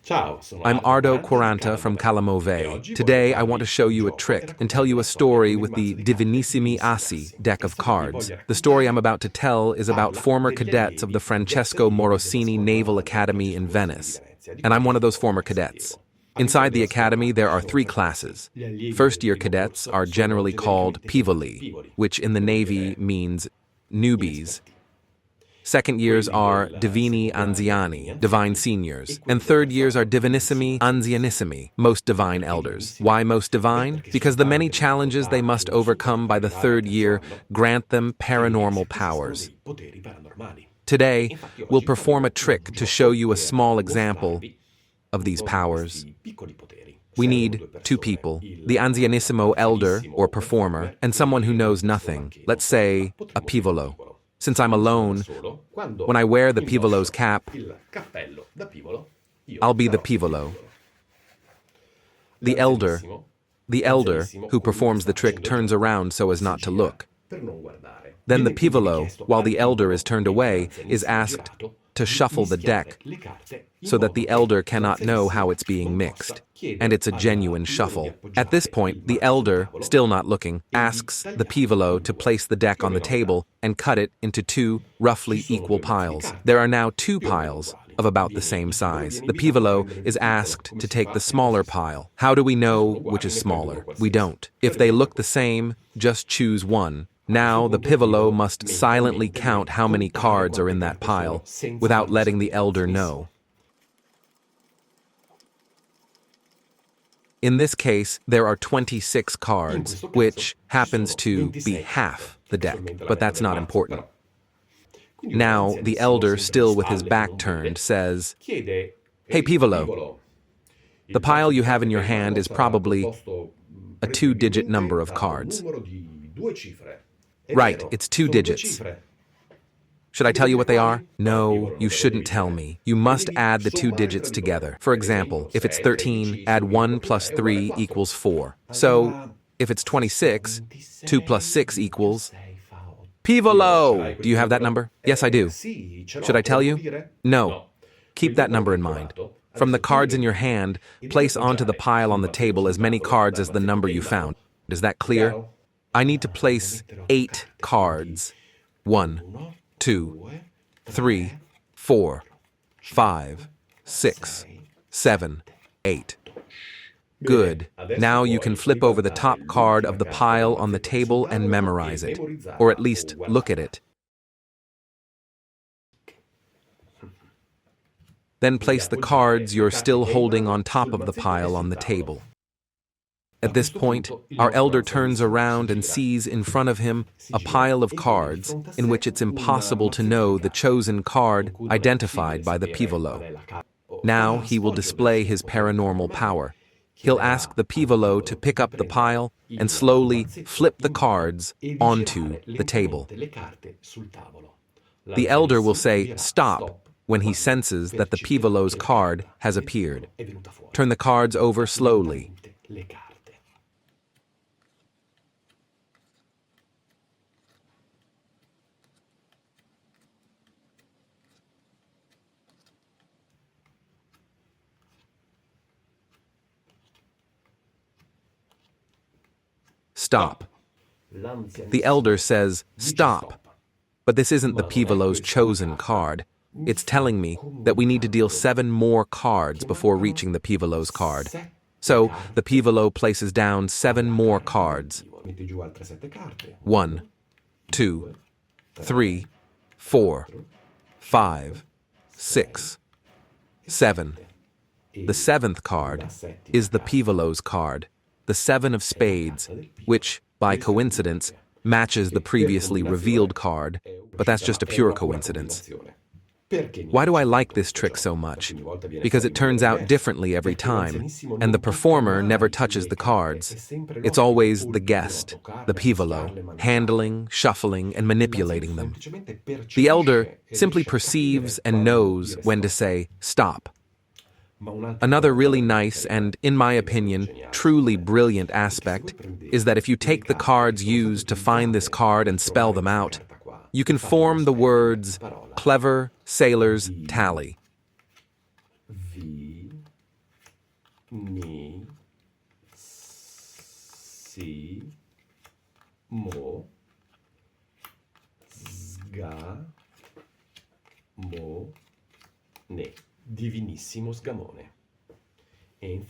I'm Ardo Quaranta from CalamoVe. Today I want to show you a trick and tell you a story with the Divinissimi Assi deck of cards. The story I'm about to tell is about former cadets of the Francesco Morosini Naval Academy in Venice, and I'm one of those former cadets. Inside the academy there are three classes. First-year cadets are generally called pivoli, which in the Navy means newbies. Second years are divini anziani, divine seniors, and third years are divinissimi anzianissimi, most divine elders. Why most divine? Because the many challenges they must overcome by the third year grant them paranormal powers. Today, we'll perform a trick to show you a small example of these powers. We need two people, the anzianissimo elder or performer, and someone who knows nothing, let's say a pivolo. Since I'm alone, when I wear the pivolo's cap, I'll be the pivolo. The elder who performs the trick turns around so as not to look. Then the pivolo, while the elder is turned away, is asked to shuffle the deck so that the elder cannot know how it's being mixed, and it's a genuine shuffle. At this point, the elder, still not looking, asks the pivolo to place the deck on the table and cut it into two roughly equal piles. There are now two piles of about the same size. The pivolo is asked to take the smaller pile. How do we know which is smaller? We don't. If they look the same, just choose one. Now the pivolo must silently count how many cards are in that pile without letting the elder know. In this case, there are 26 cards, which happens to be half the deck, but that's not important. Now the elder, still with his back turned, says, "Hey pivolo, the pile you have in your hand is probably a two-digit number of cards." Right, it's two digits. Should I tell you what they are? No, you shouldn't tell me. You must add the two digits together. For example, if it's 13, add 1 plus 3 equals 4. So, if it's 26, 2 plus 6 equals... Pivolo! Do you have that number? Yes, I do. Should I tell you? No. Keep that number in mind. From the cards in your hand, place onto the pile on the table as many cards as the number you found. Is that clear? I need to place 8 cards. 1, 2, 3, 4, 5, 6, 7, 8. Good. Now you can flip over the top card of the pile on the table and memorize it, or at least look at it. Then place the cards you're still holding on top of the pile on the table. At this point, our elder turns around and sees in front of him a pile of cards in which it's impossible to know the chosen card identified by the pivolo. Now he will display his paranormal power. He'll ask the pivolo to pick up the pile and slowly flip the cards onto the table. The elder will say, "Stop," when he senses that the pivolo's card has appeared. Turn the cards over slowly. Stop. The elder says, "Stop." But this isn't the pivolo's chosen card. It's telling me that we need to deal 7 more cards before reaching the pivolo's card. So the pivolo places down 7 more cards. 1, 2, 3, 4, 5, 6, 7. The 7th card is the pivolo's card, the 7 of spades, which, by coincidence, matches the previously revealed card, but that's just a pure coincidence. Why do I like this trick so much? Because it turns out differently every time, and the performer never touches the cards. It's always the guest, the pivolo, handling, shuffling, and manipulating them. The elder simply perceives and knows when to say, "Stop." Another really nice and, in my opinion, truly brilliant aspect is that if you take the cards used to find this card and spell them out, you can form the words "clever sailor's tally." Divinissimo sgamone.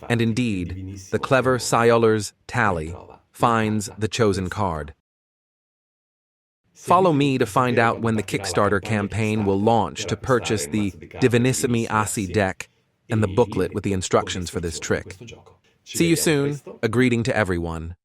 And indeed, the clever Scioller's tally finds the chosen card. Follow me to find out when the Kickstarter campaign will launch to purchase the Divinissimi Assi deck and the booklet with the instructions for this trick. See you soon. A greeting to everyone.